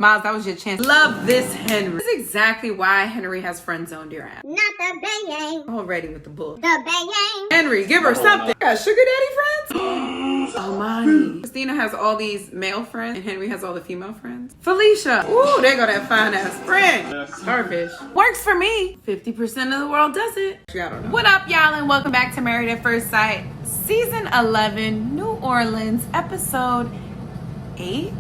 Miles, that was your chance. Love this Henry. This is exactly why Henry has friend zoned your ass. Not the bang. Already with the bull. The bang. Henry, give her something. Got sugar daddy friends? Almighty. Christina has all these male friends and Henry has all the female friends. Felicia. Ooh, there go that fine ass friend. Starfish. Works for me. 50% of the world does it. I don't know. What up, y'all, and welcome back to Married at First Sight. Season 11, New Orleans, episode 8.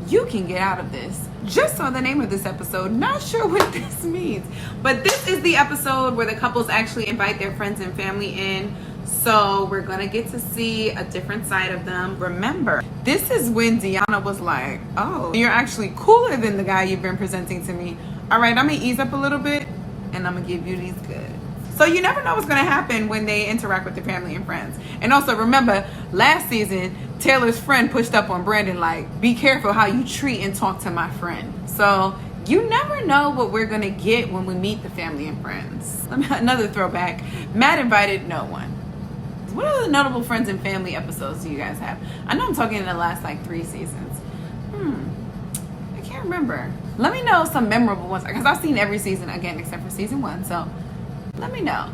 You can get out of this. Just saw the name of this episode. Not sure what this means. But this is the episode where the couples actually invite their friends and family in. So we're going to get to see a different side of them. Remember, this is when Deanna was like, oh, you're actually cooler than the guy you've been presenting to me. All right, I'm going to ease up a little bit and I'm going to give you these goods. So you never know what's going to happen when they interact with their family and friends. And also remember, last season, Taylor's friend pushed up on Brandon like, be careful how you treat and talk to my friend. So you never know what we're going to get when we meet the family and friends. Another throwback. Matt invited no one. What other notable friends and family episodes do you guys have? I know I'm talking in the last like 3 seasons. I can't remember. Let me know some memorable ones because I've seen every season again except for season 1. So let me know.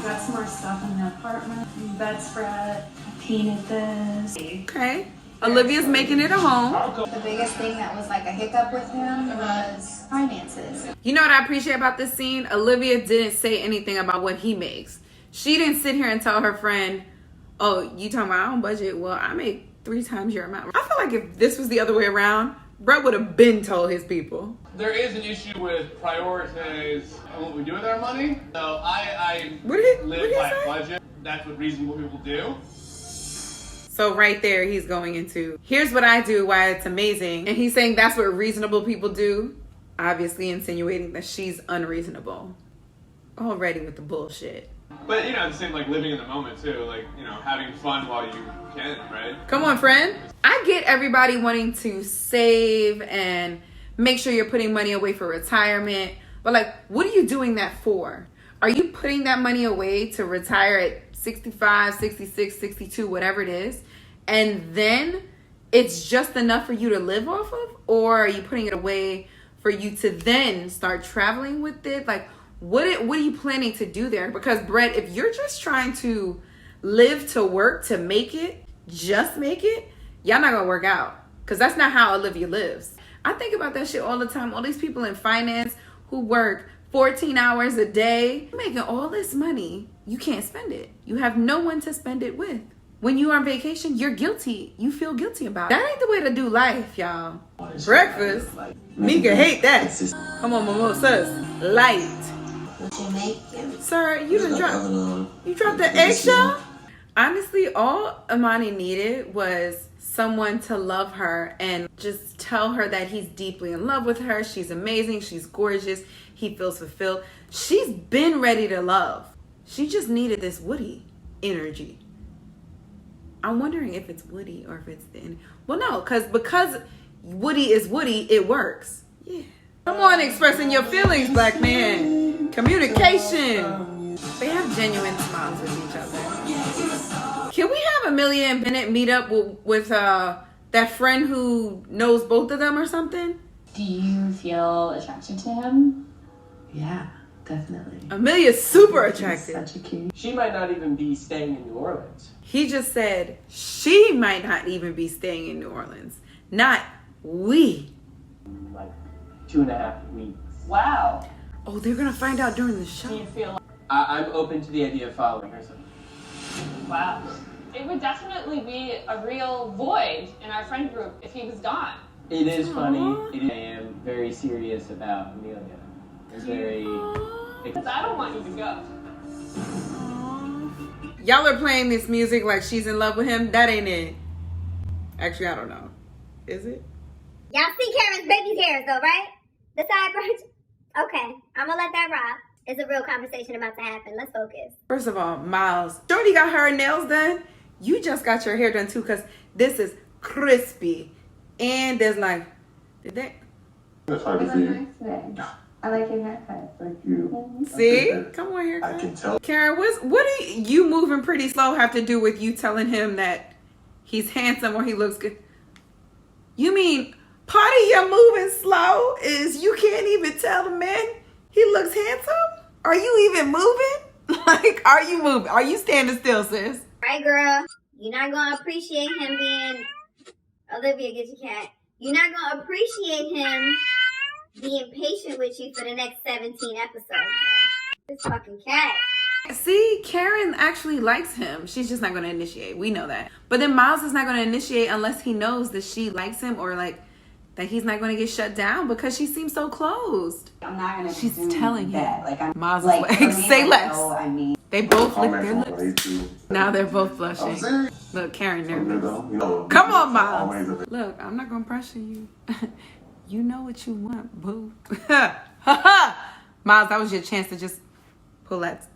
Got some more stuff in the apartment. Bedspread. I painted this. Okay. Olivia's making it a home. The biggest thing that was like a hiccup with him was finances. You know what I appreciate about this scene? Olivia didn't say anything about what he makes. She didn't sit here and tell her friend, oh, you talking about I don't budget? Well, I make 3 times your amount. I feel like if this was the other way around, Brett would have been told his people. There is an issue with prioritize what we do with our money. So I live by a budget. That's what reasonable people do. So right there, he's going into, here's what I do, why it's amazing. And he's saying that's what reasonable people do. Obviously insinuating that she's unreasonable. Already with the bullshit. But, you know, it's the same like living in the moment too. Like, you know, having fun while you can, right? Come on, friend. I get everybody wanting to save and make sure you're putting money away for retirement. But like, what are you doing that for? Are you putting that money away to retire at 65, 66, 62, whatever it is? And then it's just enough for you to live off of? Or are you putting it away for you to then start traveling with it? Like, what are you planning to do there? Because Brett, if you're just trying to live to work to make it, just make it, y'all not gonna work out. Because that's not how Olivia lives. I think about that shit all the time. All these people in finance who work 14 hours a day, making all this money, you can't spend it. You have no one to spend it with. When you are on vacation, you're guilty. You feel guilty about it. That ain't the way to do life, y'all. Breakfast? Mika hate that. Come on, mimosas. Light. What you making? Sir, you dropped the eggshell? Honestly, all Amani needed was someone to love her and just tell her that he's deeply in love with her. She's amazing. She's gorgeous. He feels fulfilled. She's been ready to love. She just needed this Woody energy. I'm wondering if it's Woody or if it's the... Well, no, because Woody is Woody, it works. Yeah. Come on, expressing your feelings, black man. Communication. They have genuine smiles with each other. Can we have Amelia and Bennett meet up with that friend who knows both of them or something? Do you feel attracted to him? Yeah, definitely. Amelia's super attractive. Such a cute. She might not even be staying in New Orleans. He just said she might not even be staying in New Orleans. Not we. Like 2.5 weeks. Wow. Oh, they're gonna find out during the Do show. you feel like, I'm open to the idea of following her. wow. It would definitely be a real void in our friend group if he was gone. It is funny. I am very serious about Amelia. It's very... Because I don't want you to go. Y'all are playing this music like she's in love with him. That ain't it. Actually, I don't know. Is it? Y'all see Karen's baby's hairs though, right? The sideburns? Okay, I'm gonna let that rock. It's a real conversation about to happen. Let's focus. First of all, Miles, Shorty got her nails done. You just got your hair done too, because this is crispy. And there's like, did that? That's hard to see. I like your haircut. Thank you. See? Come on here. I can tell. Karen, what do you moving pretty slow have to do with you telling him that he's handsome or he looks good? You mean part of your moving slow tell the man he looks handsome? Are you even moving? Like, are you moving? Are you standing still, sis? Right, girl. You're not gonna appreciate him being... Olivia, get your cat. You're not gonna appreciate him being patient with you for the next 17 episodes. This fucking cat. See, Karen actually likes him. She's just not going to initiate. We know that. But then Miles is not going to initiate unless he knows that she likes him or like that he's not going to get shut down because she seems so closed. I'm not gonna. She's do telling that. him. Like I'm. Miles Like, is for like, me, say I less. know, I mean, They both Oh, lick man, their I'm lips. ready to. Now they're both I'm blushing. serious. Look, Karen I'm good nervous. though. You know, Come on, always Miles. a bit. Look, I'm not going to pressure you. You know what you want, boo. Miles, that was your chance to just pull that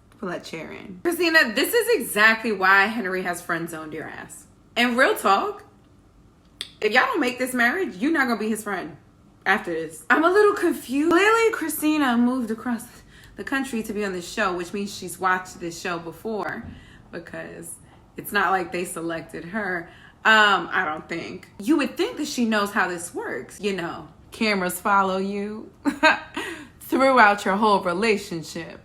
chair in. Christina, this is exactly why Henry has friend zoned your ass. And real talk, if y'all don't make this marriage, you're not gonna be his friend after this. I'm a little confused. Clearly, Christina moved across the country to be on this show, which means she's watched this show before because it's not like they selected her. I don't think. You would think that she knows how this works. You know, cameras follow you throughout your whole relationship.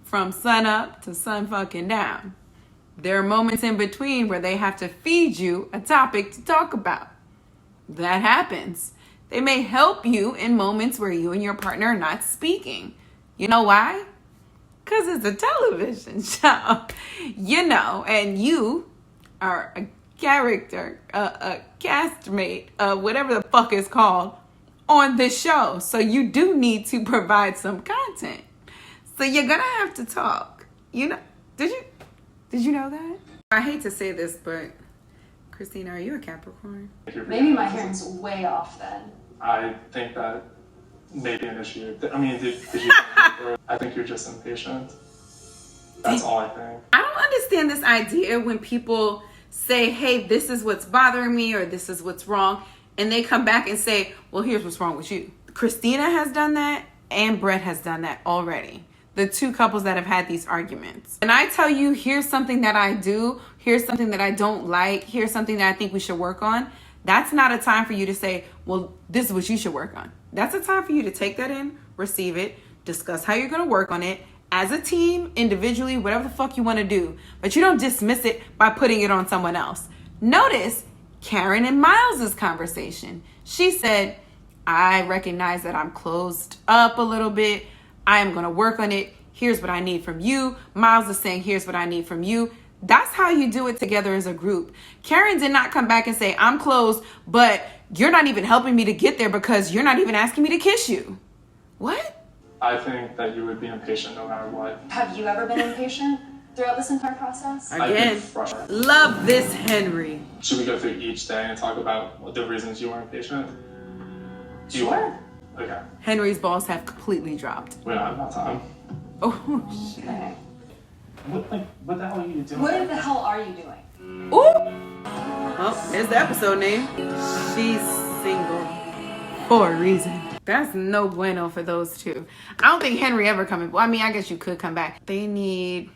From sun up to sun fucking down. There are moments in between where they have to feed you a topic to talk about. That happens. They may help you in moments where you and your partner are not speaking. You know why? Because it's a television show. You know, and you are a character, a castmate, whatever the fuck it's called, on this show. So you do need to provide some content. So you're gonna have to talk. You know, did you know that? I hate to say this, but Christina, are you a Capricorn? Maybe my hearing's way off then. I think that maybe an issue. I mean, did you? I think you're just impatient. That's all I think. I don't understand this idea when people say, hey, this is what's bothering me or this is what's wrong. And they come back and say, well, here's what's wrong with you. Christina has done that and Brett has done that already. The two couples that have had these arguments. And I tell you, here's something that I do. Here's something that I don't like. Here's something that I think we should work on. That's not a time for you to say, well, this is what you should work on. That's a time for you to take that in, receive it, discuss how you're going to work on it as a team, individually, whatever the fuck you want to do. But you don't dismiss it by putting it on someone else. Notice Karen and Miles's conversation. She said, I recognize that I'm closed up a little bit. I am going to work on it. Here's what I need from you. Miles is saying, here's what I need from you. That's how you do it together as a group. Karen did not come back and say, I'm closed, but you're not even helping me to get there because you're not even asking me to kiss you. What? I think that you would be impatient no matter what. Have you ever been impatient throughout this entire process? Again, love this Henry. Should we go through each day and talk about the reasons you were impatient? Sure. Okay. Henry's balls have completely dropped. We don't have enough time. Oh, shit. Okay. What the hell are you doing? What the hell are you doing? Ooh. Well, there's the episode name. She's single for a reason. That's no bueno for those two. I don't think Henry ever coming. Well, I mean, I guess you could come back. They need...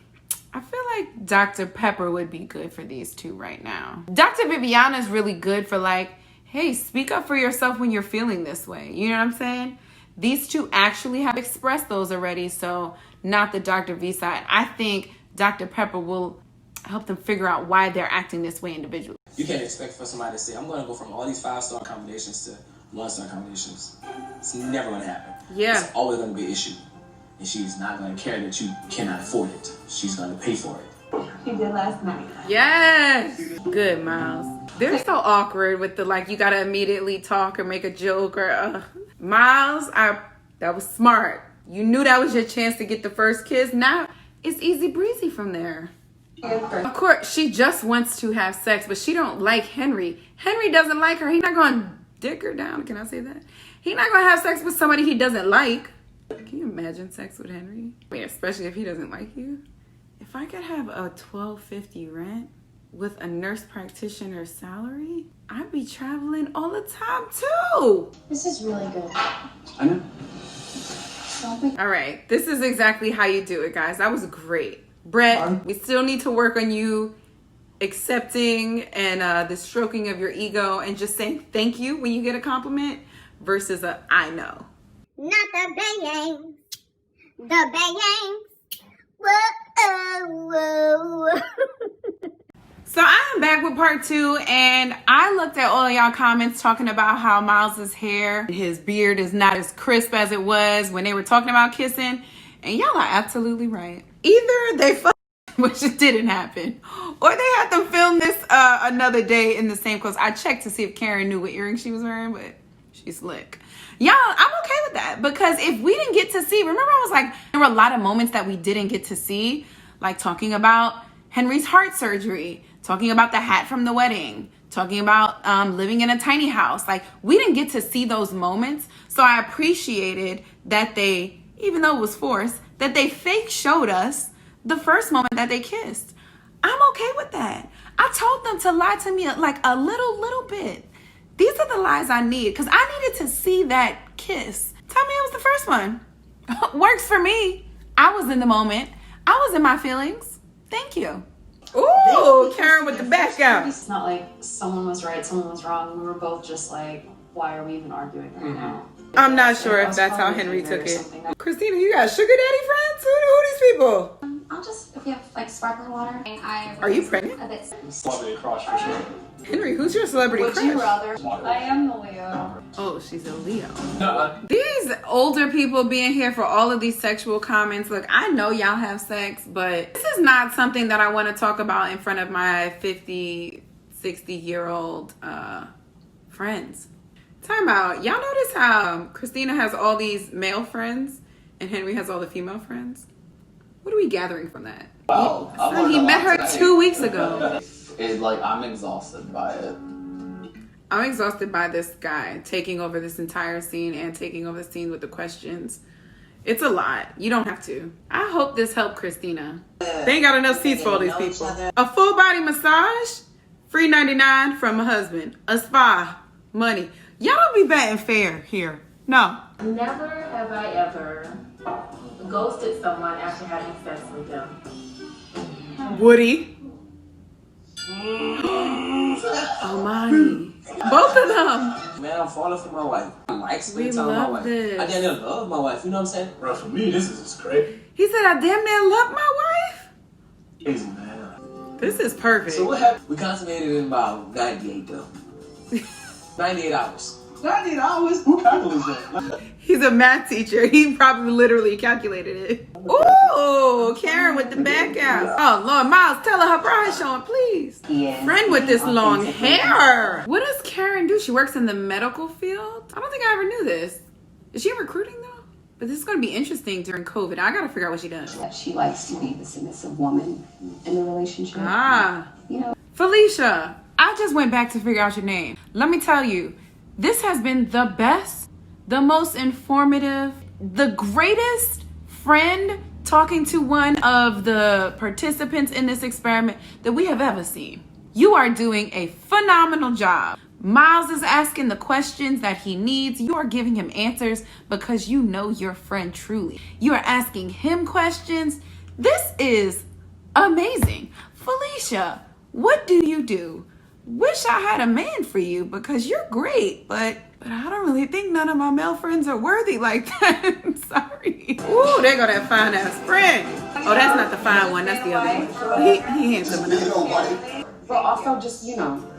I feel like Dr. Pepper would be good for these two right now. Dr. Viviana is really good for like, hey, speak up for yourself when you're feeling this way. You know what I'm saying? These two actually have expressed those already, so not the Dr. V side. I think Dr. Pepper will help them figure out why they're acting this way individually. You can't expect for somebody to say, I'm going to go from all these 5-star combinations to 1-star combinations. It's never going to happen. Yeah. It's always going to be an issue. And she's not going to care that you cannot afford it. She's going to pay for it. She did last night. Yes. Good, Miles. They're so awkward with the, like, you got to immediately talk or make a joke or, Miles, that was smart. You knew that was your chance to get the first kiss. Now it's easy breezy from there. Of course, she just wants to have sex, but she don't like Henry. Henry doesn't like her. He's not going to dick her down. Can I say that? He's not going to have sex with somebody he doesn't like. Can you imagine sex with Henry? I mean, especially if he doesn't like you. If I could have a $12.50 rent with a nurse practitioner salary, I'd be traveling all the time too. This is really good. I know. All right, this is exactly how you do it, guys. That was great. Brett, we still need to work on you accepting and the stroking of your ego and just saying thank you when you get a compliment versus a I know. Not the bangs. The bangs. Whoa, whoa, whoa. So I am back with part 2, and I looked at all of y'all comments talking about how Miles's hair, his beard is not as crisp as it was when they were talking about kissing, and y'all are absolutely right. Either they fucked, which it didn't happen, or they had them film this another day in the same clothes. I checked to see if Karen knew what earrings she was wearing, but she's slick. Y'all, I'm okay with that, because if we didn't get to see, remember I was like, there were a lot of moments that we didn't get to see, like talking about Henry's heart surgery, talking about the hat from the wedding, talking about living in a tiny house. Like, we didn't get to see those moments. So I appreciated that they, even though it was forced, that they fake showed us the first moment that they kissed. I'm okay with that. I told them to lie to me like a little bit. These are the lies I need, because I needed to see that kiss. Tell me it was the first one. Works for me. I was in the moment. I was in my feelings. Thank you. Ooh, Karen with the back out. It's not like someone was right, someone was wrong. We were both just like, why are we even arguing right now? I'm not sure if that's how Henry took it. Christina, you got sugar daddy friends? Who are these people? I'll just, if you have like sparkling water. Are you pregnant? A bit. Celebrity crush for sure. Henry, who's your celebrity Would crush? you rather? I am the Leo. Oh, she's a Leo. No, These older people being here for all of these sexual comments. Look, I know y'all have sex, but this is not something that I want to talk about in front of my 50, 60-year-old friends. Time out. Y'all notice how Christina has all these male friends and Henry has all the female friends? What are we gathering from that? Wow. Son, he met her 2 weeks ago. It's like, I'm exhausted by it. I'm exhausted by this guy taking over this entire scene and taking over the scene with the questions. It's a lot. You don't have to. I hope this helped Christina. They ain't got enough seats for all these people. A full body massage, free 99 from my husband. A spa, money. Y'all don't be betting fair here. No. Never have I ever ghosted someone after having sex with them. Woody. Omani. Both of them. Man, I'm falling for my wife. I like spending We time with my love wife. this. I damn near love my wife, you know what I'm saying? bro, for me, this is just great. He said, I damn near love my wife. Easy, man. This is perfect. So what happened? We consummated in about 98 though. 98 hours. 98 hours? Who calculates that? He's a math teacher. He probably literally calculated it. Ooh, Karen with the back out. Oh, Lord, Miles, tell her prize showing, please. Friend with this long hair. What does Karen do? She works in the medical field? I don't think I ever knew this. Is she in recruiting, though? But this is going to be interesting during COVID. I got to figure out what she does. She likes to be the submissive woman in the relationship. Ah. You know. Felicia, I just went back to figure out your name. Let me tell you, this has been the best, the most informative, the greatest friend talking to one of the participants in this experiment that we have ever seen. You are doing a phenomenal job. Miles is asking the questions that he needs. You are giving him answers because you know your friend truly. You are asking him questions. This is amazing. Felicia, what do you do? Wish I had a man for you because you're great, but I don't really think none of my male friends are worthy like that. Sorry. Ooh, there go that fine ass friend. Oh, that's not the fine one. That's the other one. He handsome enough. But also just, you know,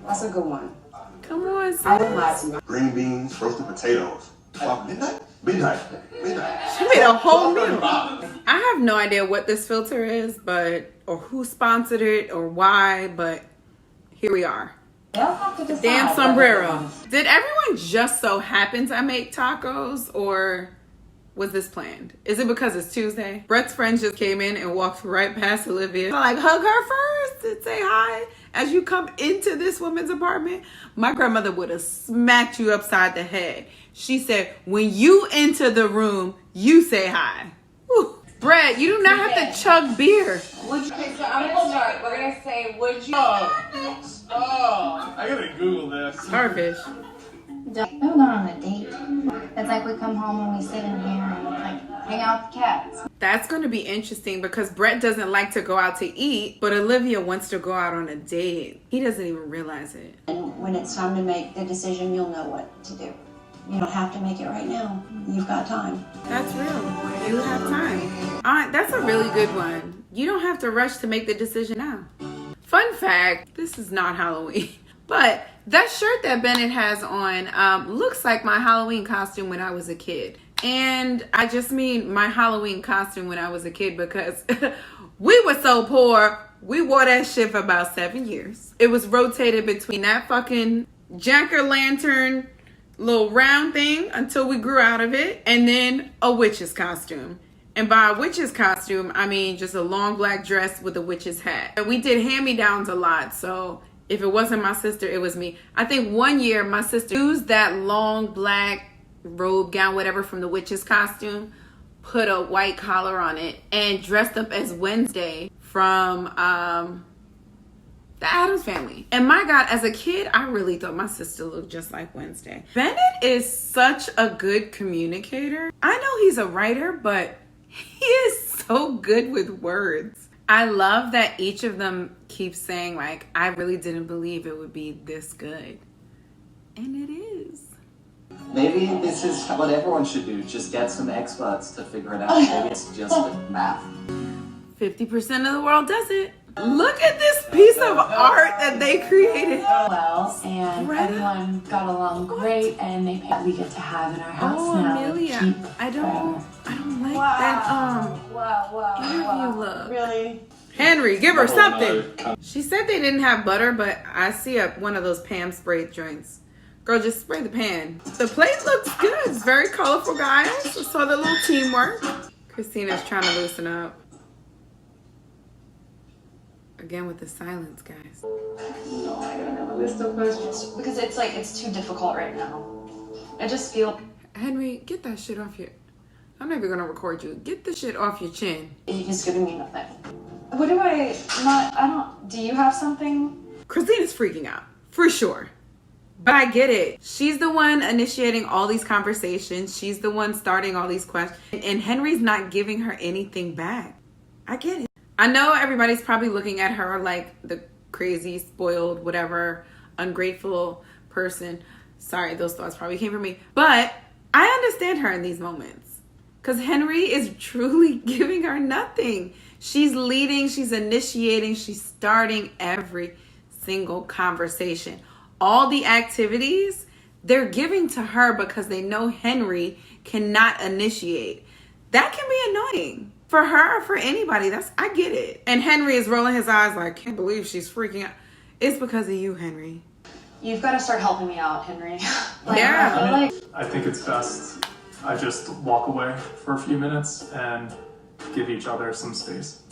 that's a good one. Come on, I won't lie sis. to you. Green beans, roasted potatoes. Midnight? Midnight. She made a whole meal. I have no idea what this filter is, or who sponsored it or why, but here we are. They'll have to decide. Damn sombrero. Did everyone just so happen to make tacos, or was this planned? Is it because it's Tuesday? Brett's friend just came in and walked right past Olivia. Like, hug her first and say hi as you come into this woman's apartment. My grandmother would have smacked you upside the head. She said, when you enter the room, you say hi. Whew. Brett, you do not have to chug beer. Would you? Okay, so I'm gonna start. We're gonna say, would you? Oh, I gotta Google this. Starfish. We haven't gone on a date. It's like we come home and we sit in here and like hang out with the cats. That's going to be interesting because Brett doesn't like to go out to eat, but Olivia wants to go out on a date. He doesn't even realize it. And when it's time to make the decision, you'll know what to do. You don't have to make it right now. You've got time. That's real. You have time. That's a really good one. You don't have to rush to make the decision now. Fun fact, this is not Halloween, but that shirt that Bennett has on looks like my Halloween costume when I was a kid. And I just mean my Halloween costume when I was a kid because we were so poor. We wore that shit for about 7 years. It was rotated between that fucking jack-o'-lantern little round thing until we grew out of it, and then a witch's costume. And by a witch's costume, I mean just a long black dress with a witch's hat. And we did hand-me-downs a lot, so if it wasn't my sister, it was me. I think one year my sister used that long black robe gown, whatever, from the witch's costume, put a white collar on it, and dressed up as Wednesday from the Addams Family. And my God, as a kid, I really thought my sister looked just like Wednesday. Bennett is such a good communicator. I know he's a writer, but he is so good with words. I love that each of them keeps saying, like, I really didn't believe it would be this good. And it is. Maybe this is what everyone should do. Just get some experts to figure it out. Maybe it's just math. 50% of the world does it. Look at this piece of art that they created. Well, and everyone got along great, and they paid we get to have in our house now. Amelia, I don't like that interview look. Really? Henry, give her something. She said they didn't have butter, but I see one of those Pam spray joints. Girl, just spray the pan. The plate looks good. It's very colorful, guys. I saw the little teamwork. Christina's trying to loosen up. Again with the silence, guys. No, I don't have a list of questions because it's too difficult right now. I just feel. Henry, get that shit off your. I'm never gonna record you. Get the shit off your chin. He's giving me nothing. What do do you have something? Christina's freaking out, for sure. But I get it. She's the one initiating all these conversations. She's the one starting all these questions. And Henry's not giving her anything back. I get it. I know everybody's probably looking at her like the crazy, spoiled, whatever, ungrateful person. Sorry, those thoughts probably came from me. But I understand her in these moments. Because Henry is truly giving her nothing. She's leading, she's initiating, she's starting every single conversation. All the activities, they're giving to her because they know Henry cannot initiate. That can be annoying. For her or for anybody, I get it. And Henry is rolling his eyes like, can't believe she's freaking out. It's because of you, Henry. You've got to start helping me out, Henry. Yeah. I think it's best I just walk away for a few minutes and give each other some space.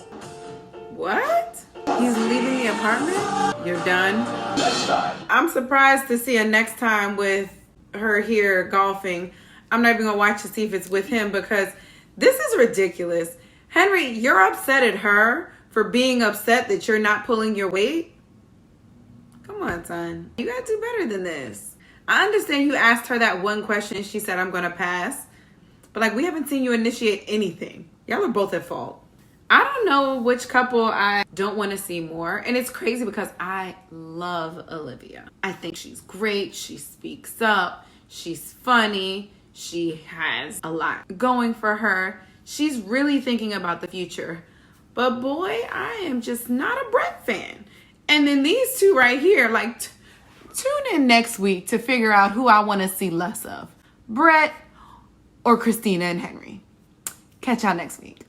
What? He's leaving the apartment? You're done? Next time. I'm surprised to see a next time with her here golfing. I'm not even gonna watch to see if it's with him because this is ridiculous. Henry, you're upset at her for being upset that you're not pulling your weight? Come on, son. You gotta do better than this. I understand you asked her that one question and she said, I'm gonna pass. But we haven't seen you initiate anything. Y'all are both at fault. I don't know which couple I don't want to see more. And it's crazy because I love Olivia. I think she's great. She speaks up. She's funny. She has a lot going for her. She's really thinking about the future. But boy, I am just not a Brett fan. And then these two right here, tune in next week to figure out who I want to see less of. Brett or Christina and Henry. Catch y'all next week.